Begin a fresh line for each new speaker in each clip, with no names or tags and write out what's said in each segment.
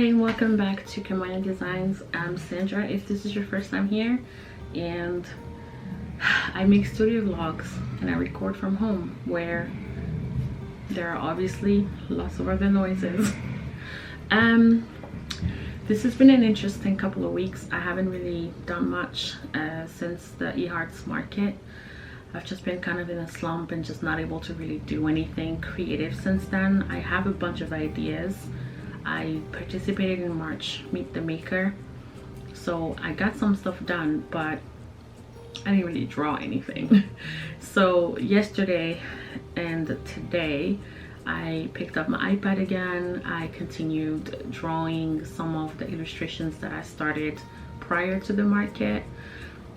Hi and welcome back to Kamaya Designs. I'm Sandra if this is your first time here, and I make studio vlogs and I record from home where there are obviously lots of other noises. This has been an interesting couple of weeks. I haven't really done much since the eHearts market. I've just been kind of in a slump and just not able to really do anything creative since then. I have a bunch of ideas. I participated in March Meet the Maker, so I got some stuff done, but I didn't really draw anything. So yesterday and today I picked up my iPad again. I continued drawing some of the illustrations that I started prior to the market.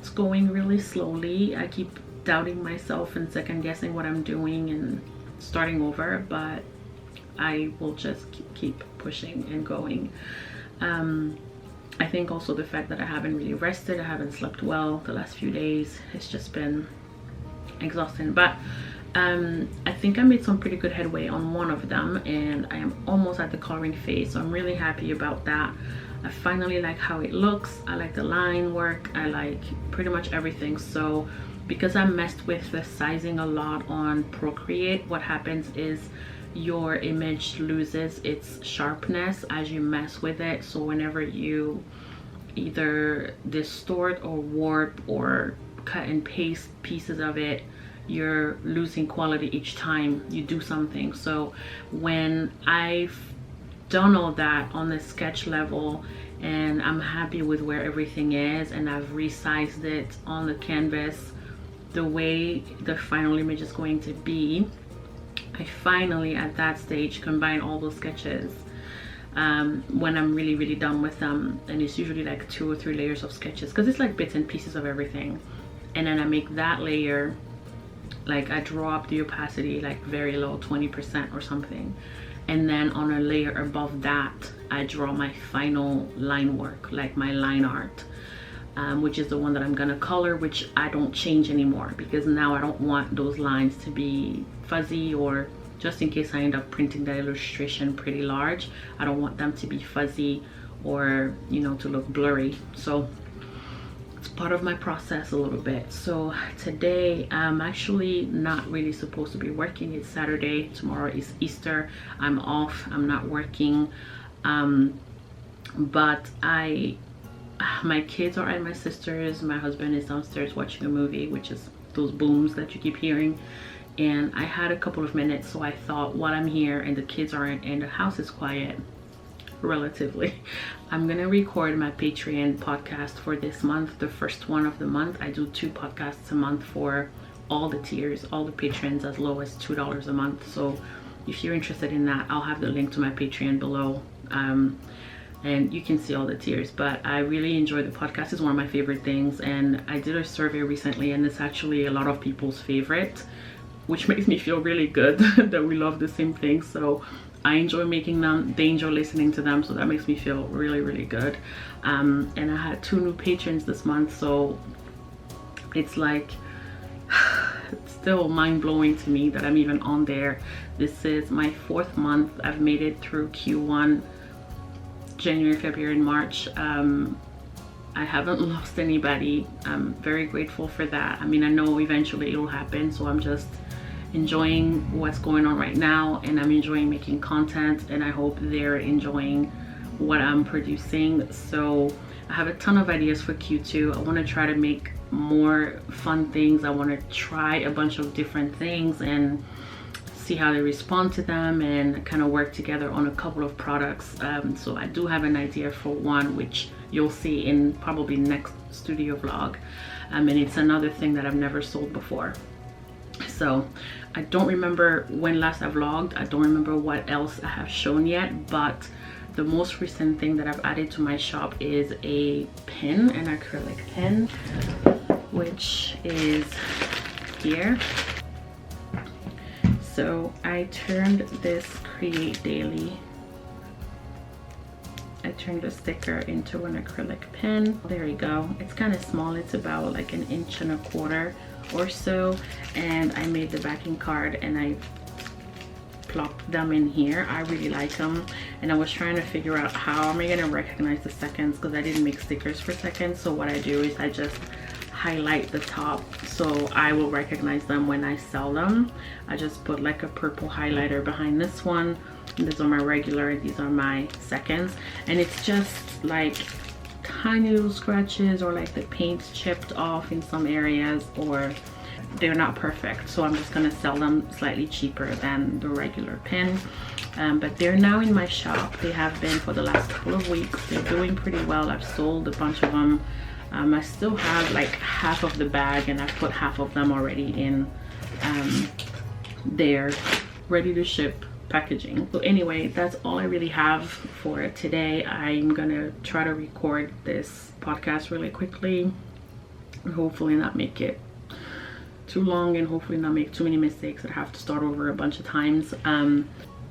It's going really slowly. I keep doubting myself and second guessing what I'm doing and starting over, but I will just keep pushing and going. I think also the fact that I haven't really rested, I haven't slept well the last few days, it's just been exhausting, but I think I made some pretty good headway on one of them and I am almost at the coloring phase, so I'm really happy about that. I finally like how it looks. I like the line work. I like pretty much everything. So because I messed with the sizing a lot on Procreate, what happens is your image loses its sharpness as you mess with it. So whenever you either distort or warp or cut and paste pieces of it, you're losing quality each time you do something. So when I've done all that on the sketch level and I'm happy with where everything is and I've resized it on the canvas the way the final image is going to be, I finally at that stage combine all those sketches when I'm really done with them, and it's usually like 2 or 3 layers of sketches because it's like bits and pieces of everything, and then I make that layer, like I draw up the opacity like very low, 20% or something, and then on a layer above that I draw my final line work, like my line art, which is the one that I'm gonna color, which I don't change anymore because now I don't want those lines to be fuzzy, or just in case I end up printing that illustration pretty large, I don't want them to be fuzzy or, you know, to look blurry. So it's part of my process a little bit. So today I'm actually not really supposed to be working. It's Saturday, tomorrow is Easter, I'm off, I'm not working, but my kids are at my sister's, my husband is downstairs watching a movie, which is those booms that you keep hearing, and I had a couple of minutes, so I thought while I'm here and the kids aren't and the house is quiet relatively, I'm gonna record my Patreon podcast for this month, the first one of the month. I do 2 podcasts a month for all the tiers, all the patrons, as low as $2 a month. So if you're interested in that, I'll have the link to my Patreon below, and you can see all the tiers. But I really enjoy the podcast. It's one of my favorite things, and I did a survey recently and it's actually a lot of people's favorite, which makes me feel really good that we love the same thing. So I enjoy making them, they enjoy listening to them, so that makes me feel really good. And I had 2 new patrons this month, so it's like it's still mind-blowing to me that I'm even on there. This is my 4th month. I've made it through Q1, January, February, and March. I haven't lost anybody. I'm very grateful for that. I mean, I know eventually it'll happen, so I'm just enjoying what's going on right now, and I'm enjoying making content, and I hope they're enjoying what I'm producing. So I have a ton of ideas for Q2. I want to try to make more fun things. I want to try a bunch of different things and see how they respond to them and kind of work together on a couple of products. So I do have an idea for one, which you'll see in probably next studio vlog, and it's another thing that I've never sold before. So I don't remember when last I vlogged. I don't remember what else I have shown yet, but the most recent thing that I've added to my shop is a pen, an acrylic pen, which is here. So I turned this Create Daily, I turned the sticker into an acrylic pen. There you go. It's kind of small. It's about like 1.25 inches or so, and I made the backing card and I plopped them in here. I really like them, and I was trying to figure out how am I going to recognize the seconds, because I didn't make stickers for seconds. So what I do is I just highlight the top so I will recognize them when I sell them. I just put like a purple highlighter behind this one. These are my regular, these are my seconds, and it's just like tiny little scratches, or like the paint's chipped off in some areas, or they're not perfect. So I'm just gonna sell them slightly cheaper than the regular pen. But they're now in my shop. They have been for the last couple of weeks. They're doing pretty well. I've sold a bunch of them. I still have like half of the bag, and I've put half of them already in their ready to ship packaging. So anyway, that's all I really have for today. I'm gonna try to record this podcast really quickly, hopefully not make it too long, and hopefully not make too many mistakes that I have to start over a bunch of times.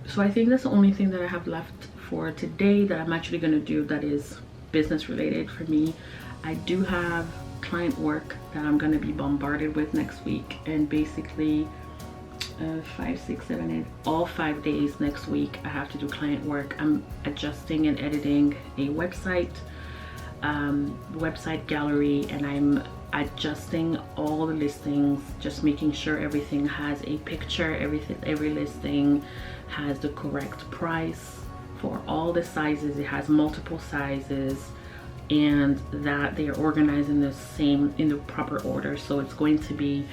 So I think that's the only thing that I have left for today that I'm actually going to do that is business related for me. I do have client work that I'm going to be bombarded with next week, and basically 5, 6, 7, 8, all 5 days next week I have to do client work. I'm adjusting and editing a website gallery, and I'm adjusting all the listings, just making sure everything has a picture, every listing has the correct price for all the sizes. It has multiple sizes, and that they are organized in the proper order. So it's going to be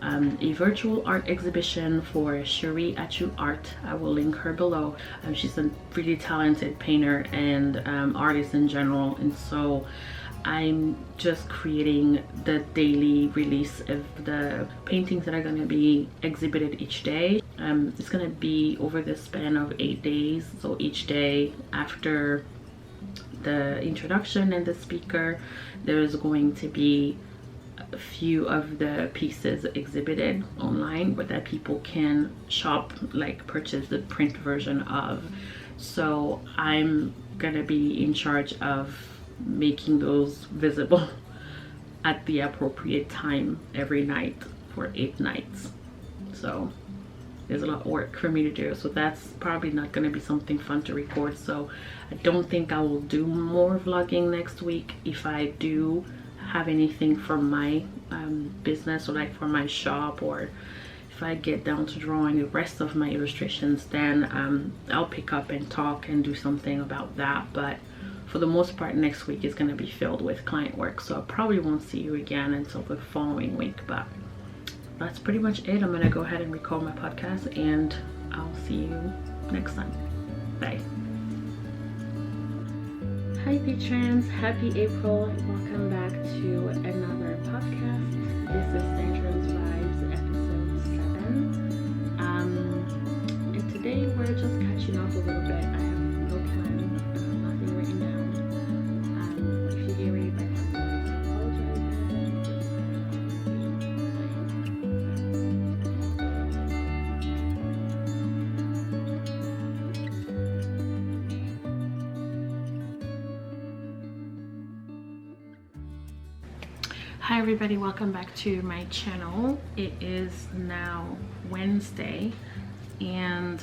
a virtual art exhibition for Cherie Achu Art. I will link her below. She's a really talented painter and artist in general, and so I'm just creating the daily release of the paintings that are going to be exhibited each day. It's going to be over the span of 8 days, so each day after the introduction and the speaker, there's going to be a few of the pieces exhibited online, but that people can shop, like purchase the print version of. So I'm gonna be in charge of making those visible at the appropriate time every night for 8 nights. So there's a lot of work for me to do, so that's probably not going to be something fun to record. So I don't think I will do more vlogging next week. If I do have anything from my business, or like for my shop, or if I get down to drawing the rest of my illustrations, then I'll pick up and talk and do something about that. But for the most part, next week is going to be filled with client work, so I probably won't see you again until the following week. But that's pretty much it. I'm gonna go ahead and record my podcast, and I'll see you next time. Bye. Hi patrons, happy April. Welcome back to another podcast. This is Sandra's Vibes episode 7. And today we're just catching up a little bit. I have no plan, nothing written down. If you hear any background noise, I apologize. Hi everybody, welcome back to my channel. It is now Wednesday, and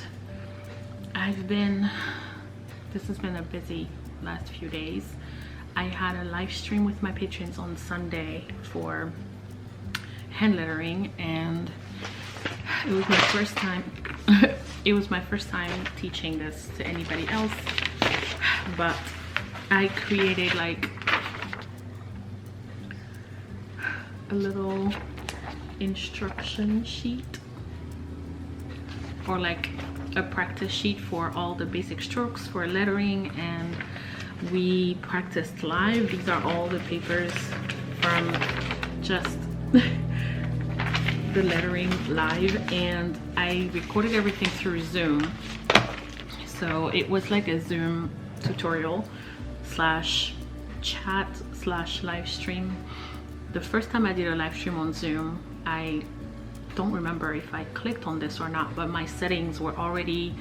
this has been a busy last few days. I had a live stream with my patrons on Sunday for hand lettering, and it was my first time teaching this to anybody else, but I created like a little instruction sheet, or like a practice sheet for all the basic strokes for lettering, and we practiced live. These are all the papers from just the lettering live, and I recorded everything through Zoom. So it was like a Zoom tutorial slash chat slash live stream. The first time I did a live stream on Zoom, I don't remember if I clicked on this or not, but my settings were already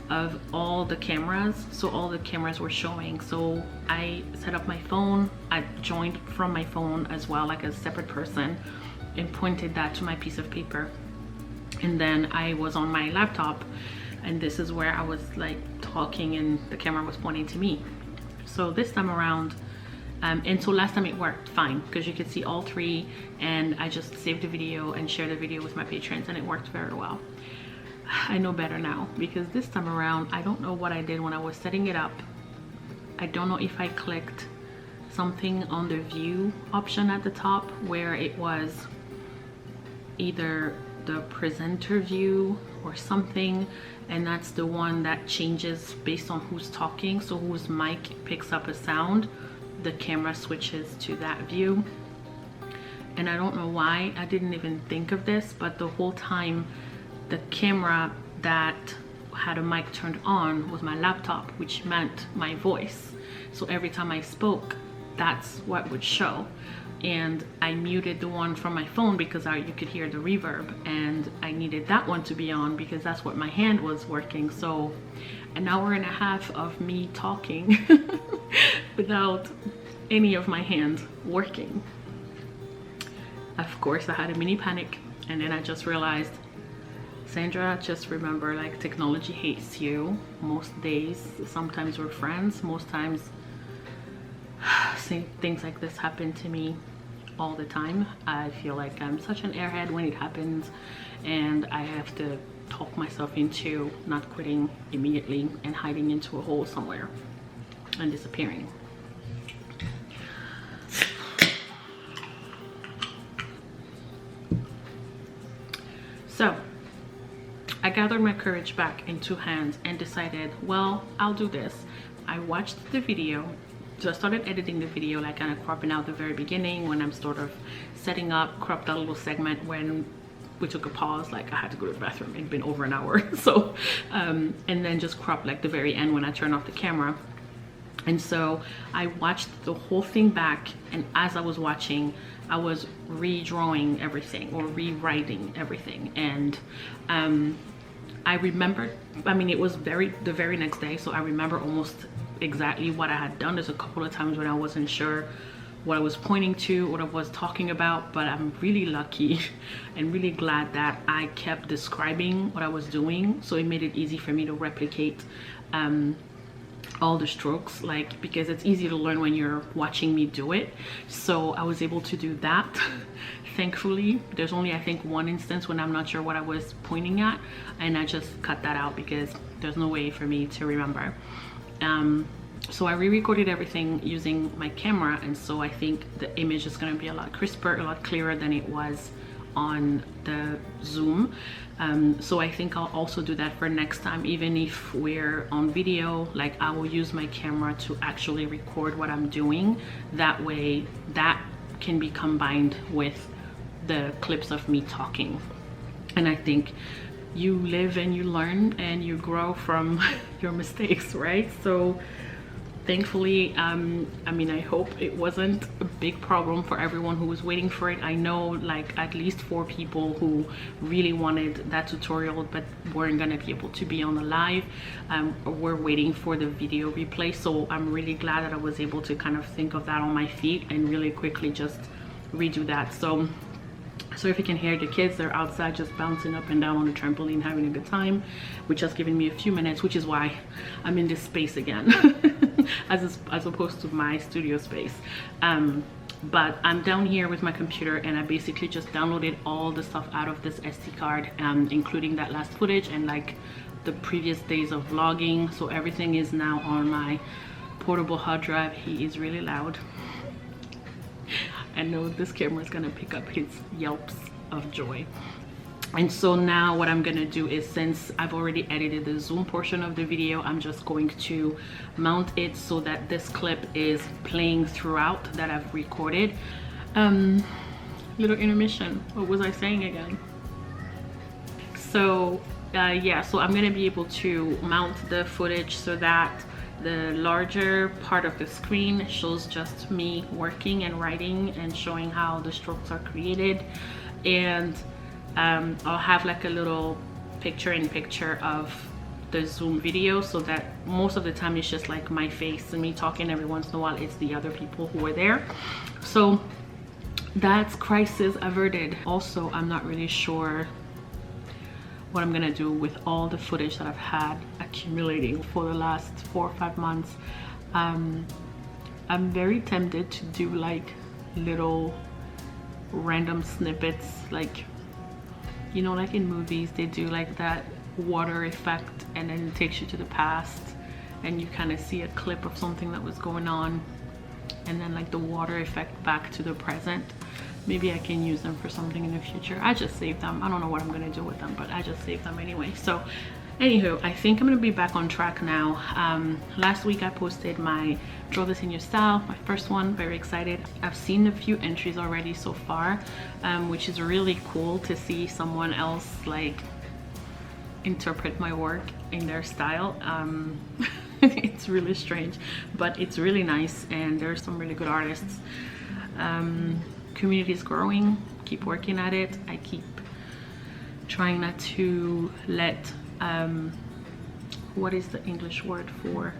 of all the cameras, so all the cameras were showing. So I set up my phone, I joined from my phone as well, like a separate person, and pointed that to my piece of paper, and then I was on my laptop and this is where I was like talking and the camera was pointing to me. So this time around, and so last time it worked fine because you could see all three, and I just saved the video and shared the video with my patrons, and it worked very well. I know better now, because this time around I don't know what I did when I was setting it up. I don't know if I clicked something on the view option at the top where it was either the presenter view or something, and that's the one that changes based on who's talking. So whose mic picks up a sound, the camera switches to that view. And I don't know why I didn't even think of this, but the whole time the camera that had a mic turned on was my laptop, which meant my voice. So every time I spoke, that's what would show. And I muted the one from my phone because you could hear the reverb, and I needed that one to be on because that's what my hand was working. So an hour and a half of me talking without any of my hands working. Of course, I had a mini panic, and then I just realized, Sandra, just remember, like, technology hates you most days. Sometimes we're friends, most times things like this happen to me all the time. I feel like I'm such an airhead when it happens, and I have to talk myself into not quitting immediately and hiding into a hole somewhere and disappearing. So I gathered my courage back in 2 hands and decided, well, I'll do this. I watched the video. So I started editing the video, like kind of cropping out the very beginning when I'm sort of setting up, cropped out a little segment when we took a pause, like I had to go to the bathroom. It'd been over an hour. So, and then just cropped like the very end when I turned off the camera. And so I watched the whole thing back, and as I was watching, I was redrawing everything or rewriting everything. And I remembered, I mean, it was the very next day, so I remember almost exactly what I had done. There's a couple of times when I wasn't sure what I was pointing to, what I was talking about, but I'm really lucky and really glad that I kept describing what I was doing, so it made it easy for me to replicate all the strokes, like, because it's easy to learn when you're watching me do it. So I was able to do that. Thankfully, there's only, I think, one instance when I'm not sure what I was pointing at, and I just cut that out because there's no way for me to remember. So I re-recorded everything using my camera, and so I think the image is going to be a lot crisper, a lot clearer than it was on the Zoom. So I think I'll also do that for next time. Even if we're on video, like, I will use my camera to actually record what I'm doing. That way that can be combined with the clips of me talking. And I think you live and you learn and you grow from your mistakes, right? So thankfully, I mean, I hope it wasn't a big problem for everyone who was waiting for it. I know, like, at least 4 people who really wanted that tutorial but weren't gonna be able to be on the live, were waiting for the video replay. So I'm really glad that I was able to kind of think of that on my feet and really quickly just redo that. So if you can hear the kids, they're outside just bouncing up and down on the trampoline, having a good time, which has given me a few minutes, which is why I'm in this space again, as opposed to my studio space. But I'm down here with my computer, and I basically just downloaded all the stuff out of this SD card, including that last footage and like the previous days of vlogging. So everything is now on my portable hard drive. He is really loud. I know this camera is gonna pick up his yelps of joy. And so now what I'm gonna do is, since I've already edited the Zoom portion of the video, I'm just going to mount it so that this clip is playing throughout that I've recorded. Little intermission. What was I saying again? So yeah, so I'm gonna be able to mount the footage so that the larger part of the screen shows just me working and writing and showing how the strokes are created. And I'll have like a little picture-in-picture of the Zoom video, so that most of the time it's just like my face and me talking. Every once in a while it's the other people who are there. So that's crisis averted. Also, I'm not really sure what I'm gonna do with all the footage that I've had accumulating for the last 4 or 5 months. I'm very tempted to do like little random snippets, like, you know, like in movies they do like that water effect and then it takes you to the past and you kind of see a clip of something that was going on, and then like the water effect back to the present. Maybe I can use them for something in the future. I just saved them. I don't know what I'm gonna do with them, but I just saved them anyway. So anywho, I think I'm gonna be back on track now. Last week I posted my Draw This in Your Style, my first one. Very excited. I've seen a few entries already so far, which is really cool to see someone else like interpret my work in their style. It's really strange, but it's really nice, and there's some really good artists. Community is growing. Keep working at it. I keep trying not to let what is the English word for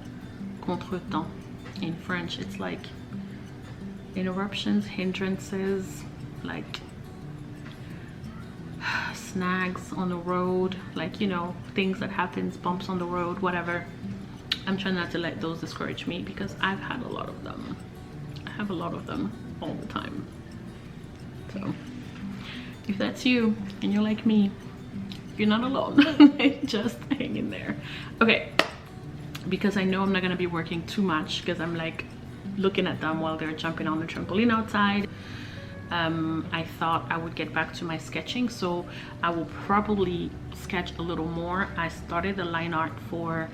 contretemps in French? It's like interruptions, hindrances, like snags on the road, like, you know, things that happens, bumps on the road, whatever. I'm trying not to let those discourage me, because I've had a lot of them. I have a lot of them all the time. So if that's you and you're like me, you're not alone. Just hang in there. Okay, because I know I'm not gonna be working too much, because I'm like looking at them while they're jumping on the trampoline outside. I thought I would get back to my sketching, so I will probably sketch a little more. I started the line art for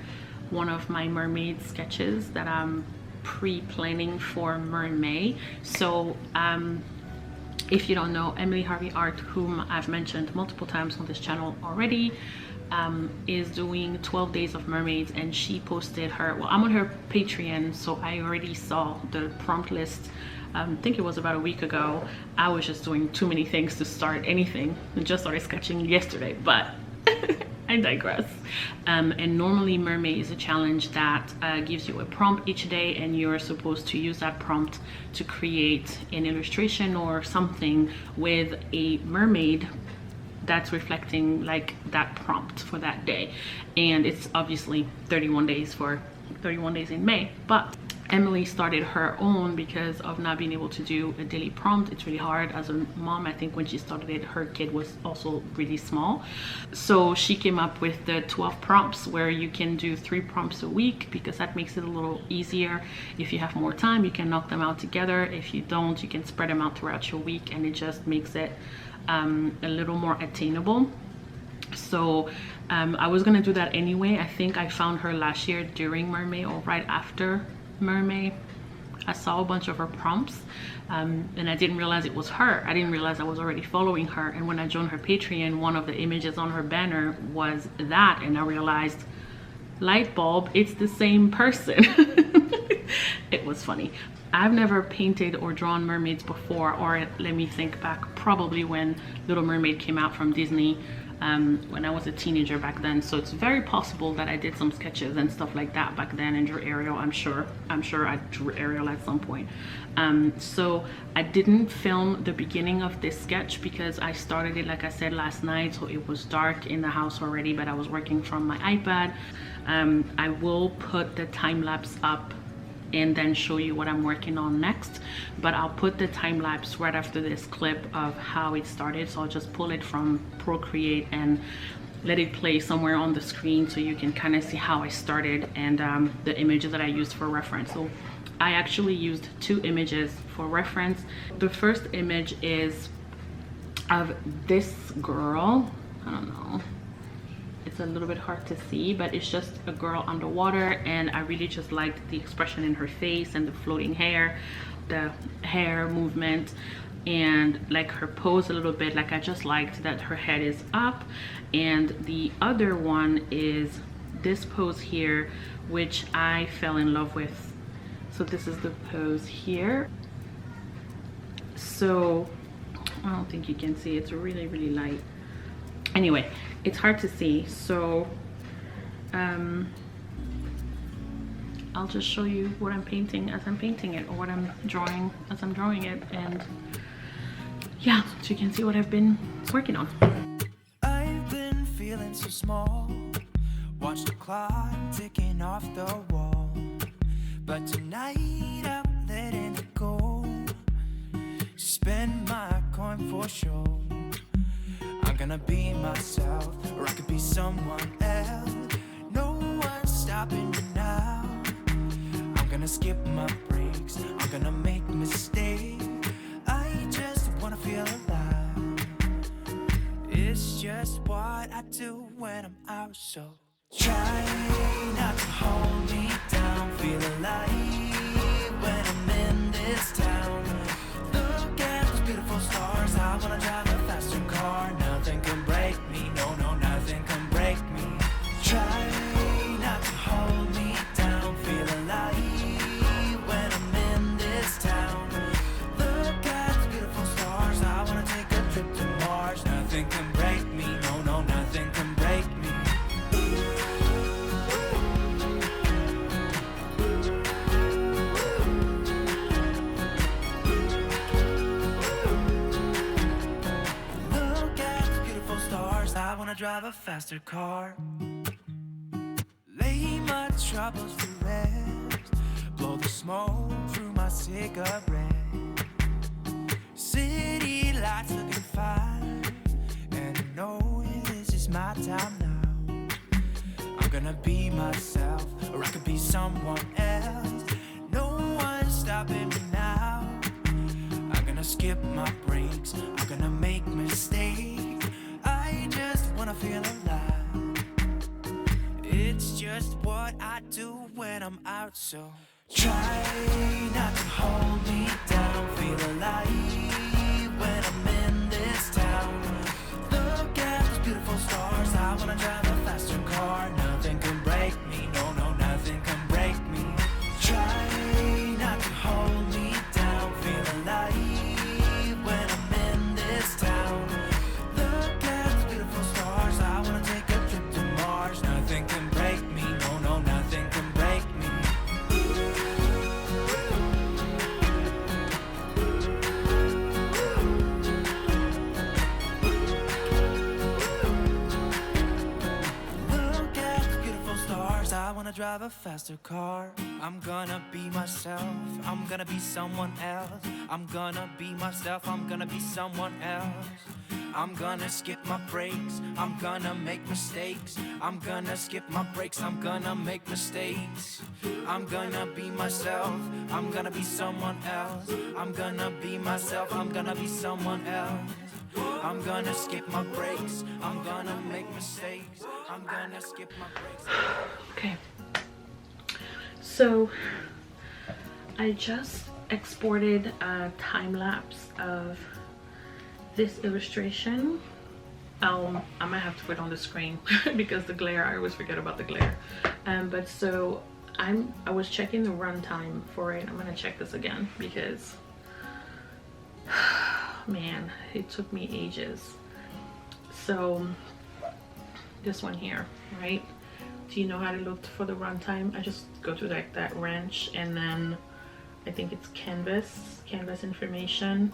one of my mermaid sketches that I'm pre-planning for May. So if you don't know, Emily Harvey Art, whom I've mentioned multiple times on this channel already, is doing 12 days of mermaids, and she posted her, well, I'm on her Patreon, so I already saw the prompt list. I think it was about a week ago. I was just doing too many things to start anything. I just started sketching yesterday, but I digress. And normally Mermaid is a challenge that gives you a prompt each day, and you're supposed to use that prompt to create an illustration or something with a mermaid that's reflecting like that prompt for that day. And it's obviously 31 days for 31 days in May, but Emily started her own because of not being able to do a daily prompt. It's really hard as a mom. I think when she started it, her kid was also really small. So she came up with the 12 prompts, where you can do 3 prompts a week, because that makes it a little easier. If you have more time, you can knock them out together. If you don't, you can spread them out throughout your week, and it just makes it a little more attainable. So I was gonna do that anyway. I think I found her last year during Mermaid or right after Mermaid. I saw a bunch of her prompts, and I didn't realize it was her. I didn't realize I was already following her, and when I joined her Patreon, one of the images on her banner was that, and I realized, light bulb, it's the same person. It was funny. I've never painted or drawn mermaids before, or let me think back, probably when Little Mermaid came out from Disney, when I was a teenager back then. So it's very possible that I did some sketches and stuff like that back then and drew Ariel. I'm sure I drew Ariel at some point. So I didn't film the beginning of this sketch because I started it, like I said, last night, so it was dark in the house already, but I was working from my iPad. I will put the time lapse up and then show you what I'm working on next, but I'll put the time lapse right after this clip of how it started. So I'll just pull it from Procreate and let it play somewhere on the screen so you can kind of see how I started and the images that I used for reference. So I actually used 2 images for reference. The first image is of this girl. I don't know, it's a little bit hard to see, but it's just a girl underwater, and I really just liked the expression in her face and the floating hair, the hair movement, and like her pose a little bit. Like I just liked that her head is up. And the other one is this pose here, which I fell in love with. So this is the pose here. So I don't think you can see, it's really, really light. Anyway, it's hard to see, so I'll just show you what I'm painting as I'm painting it, or what I'm drawing as I'm drawing it, and yeah, so you can see what I've been working on.
I've been feeling small. Watch the clock ticking off the wall. But tonight I'm letting it go. Spend my coin for sure. I'm gonna be myself, or I could be someone else. No one's stopping me now. I'm gonna skip my breaks, I'm gonna make mistakes. I just wanna feel alive. It's just what I do when I'm out, so try not to hold me down. Feel alive when I'm in this town. Look at those beautiful stars. I wanna drive a faster car. Nothing can break me, no, no, nothing can break me. Try not to hold me down. Feel alive when I'm in this town. Look at those beautiful stars. I wanna take a trip to Mars. Nothing can break me, no, no, nothing can break me. I wanna drive a faster car. Lay my troubles to rest. Blow the smoke through my cigarette. City lights looking fine, and I know this is my time now. I'm gonna be myself, or I could be someone else. No one's stopping me now. I'm gonna skip my breaks, I'm gonna make mistakes. I just wanna feel alive. It's just what I do when I'm out, so try not to hold me down. Feel alive when I'm in this town. Look at those beautiful stars. I wanna drive a faster car. Nothing can break me, no, no, nothing can break me. Try not to hold me down. Feel alive when I'm in this town. Nothing can break me, no, no, nothing can break me. Look at the beautiful stars. I wanna drive a faster car. I'm gonna be myself, I'm gonna be someone else. I'm gonna be myself, I'm gonna be someone else. I'm gonna skip my breaks, I'm gonna make mistakes. I'm gonna skip my breaks, I'm gonna make mistakes. I'm gonna be myself, I'm gonna be someone else. I'm gonna be myself, I'm gonna be someone else. I'm gonna skip my breaks, I'm gonna make mistakes. I'm gonna skip my breaks.
Okay, so I just exported a time lapse of this illustration. I might have to put it on the screen because the glare, I always forget about the glare. But so I was checking the runtime for it. I'm gonna check this again because man, it took me ages. So this one here, right? Do you know how to look for the runtime? I just go to like that wrench, and then I think it's canvas information,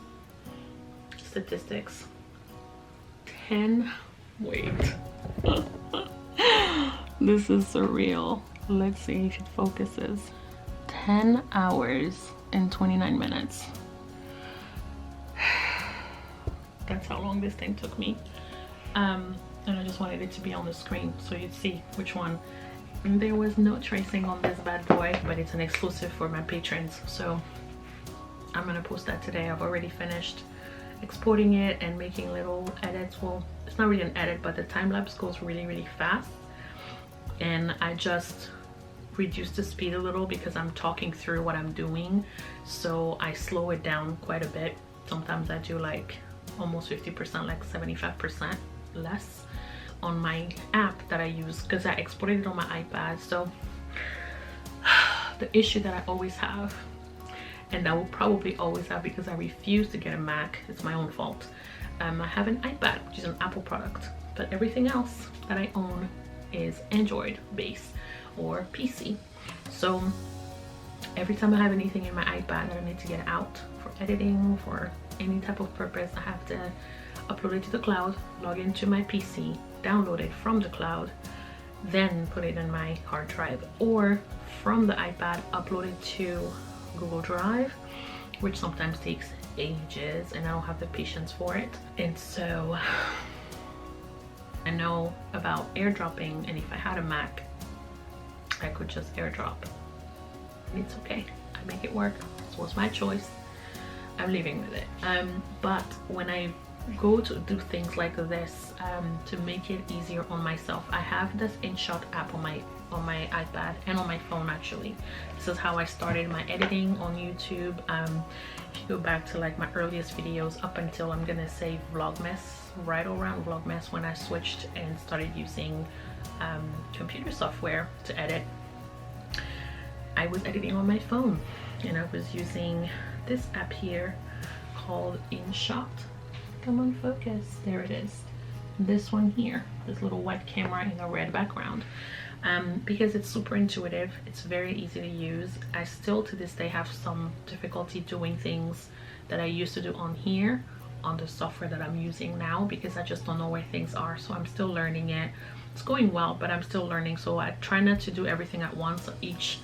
statistics. 10, wait. This is surreal. Let's see if it focuses. 10 hours and 29 minutes. That's how long this thing took me. And I just wanted it to be on the screen so you'd see which one. And there was no tracing on this bad boy, but it's an exclusive for my patrons, so I'm gonna post that today. I've already finished exporting it and making little edits. Well, it's not really an edit, but the time lapse goes really fast, and I just reduced the speed a little because I'm talking through what I'm doing, so I slow it down quite a bit. Sometimes I do like almost 50%, like 75% less on my app that I use because I exported it on my iPad. So the issue that I always have, and I will probably always have because I refuse to get a Mac, it's my own fault. I have an iPad, which is an Apple product, but everything else that I own is Android based or PC. So every time I have anything in my iPad that I need to get out for editing, for any type of purpose, I have to upload it to the cloud, log into my PC, download it from the cloud, then put it in my hard drive, or from the iPad upload it to Google Drive, which sometimes takes ages and I don't have the patience for it. And so I know about airdropping, and if I had a Mac I could just airdrop. It's okay, I make it work. This was my choice, I'm living with it. But when I go to do things like this, to make it easier on myself, I have this InShot app on my iPad and on my phone. Actually, this is how I started my editing on YouTube. If you go back to like my earliest videos up until, I'm gonna say, Vlogmas, right around Vlogmas, when I switched and started using computer software to edit, I was editing on my phone, and I was using this app here called InShot. Come on, focus, there it is. This one here, this little white camera in a red background, because it's super intuitive, it's very easy to use. I still to this day have some difficulty doing things that I used to do on here on the software that I'm using now, because I just don't know where things are. So I'm still learning it. It's going well, but I'm still learning, so I try not to do everything at once. Each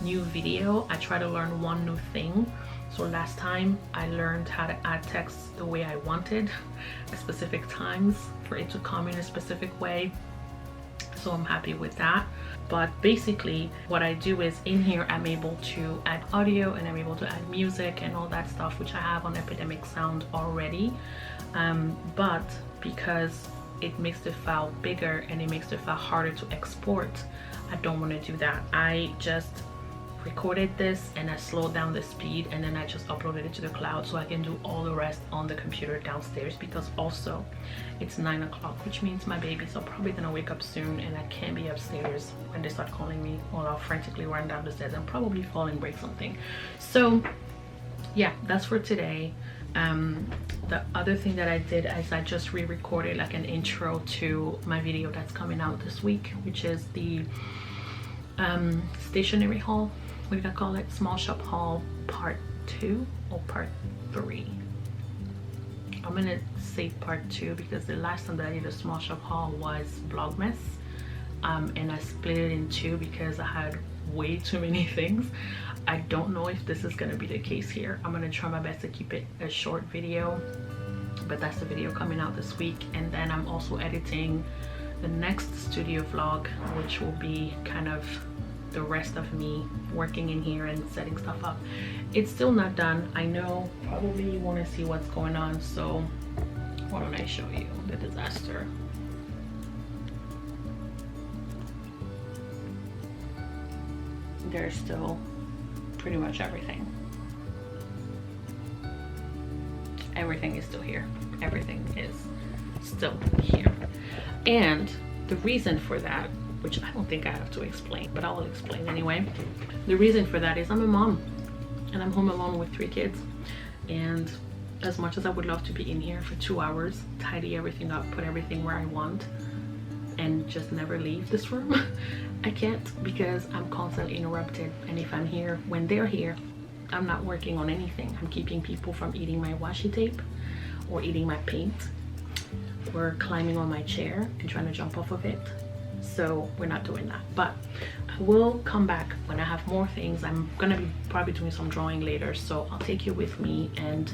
new video I try to learn one new thing. So last time I learned how to add text the way I wanted at specific times for it to come in a specific way, so I'm happy with that. But basically what I do is, in here I'm able to add audio and I'm able to add music and all that stuff, which I have on Epidemic Sound already, but because it makes the file bigger and it makes the file harder to export, I don't want to do that. I just recorded this and I slowed down the speed, and then I just uploaded it to the cloud so I can do all the rest on the computer downstairs, because also it's 9 o'clock, which means my babies are probably gonna wake up soon and I can't be upstairs when they start calling me, or I'll frantically run down the stairs and probably fall and break something. So yeah, that's for today. The other thing that I did is I just re-recorded like an intro to my video that's coming out this week, which is the stationery haul. What did I call it? Small shop haul part 2 or part 3. I'm gonna say part 2 because the last time that I did a small shop haul was Vlogmas, and I split it in 2 because I had way too many things. I don't know if this is gonna be the case here. I'm gonna try my best to keep it a short video, but that's the video coming out this week. And then I'm also editing the next studio vlog, which will be kind of the rest of me working in here and setting stuff up. It's still not done. I know probably you want to see what's going on, so why don't I show you the disaster. There's still pretty much everything. Everything is still here. Everything is still here. And the reason for that, which I don't think I have to explain, but I'll explain anyway. The reason for that is I'm a mom and I'm home alone with 3 kids. And as much as I would love to be in here for 2 hours, tidy everything up, put everything where I want, and just never leave this room, I can't, because I'm constantly interrupted. And if I'm here when they're here, I'm not working on anything. I'm keeping people from eating my washi tape or eating my paint, or climbing on my chair and trying to jump off of it. So we're not doing that, but I will come back when I have more things. I'm gonna be probably doing some drawing later, so I'll take you with me and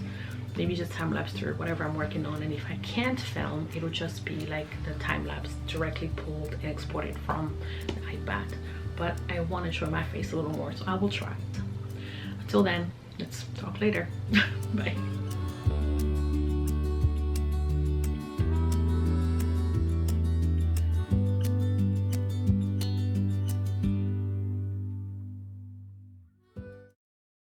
maybe just time-lapse through whatever I'm working on. And if I can't film, it'll just be like the time-lapse directly pulled and exported from the iPad. But I want to show my face a little more, so I will try it. Until then, let's talk later. Bye.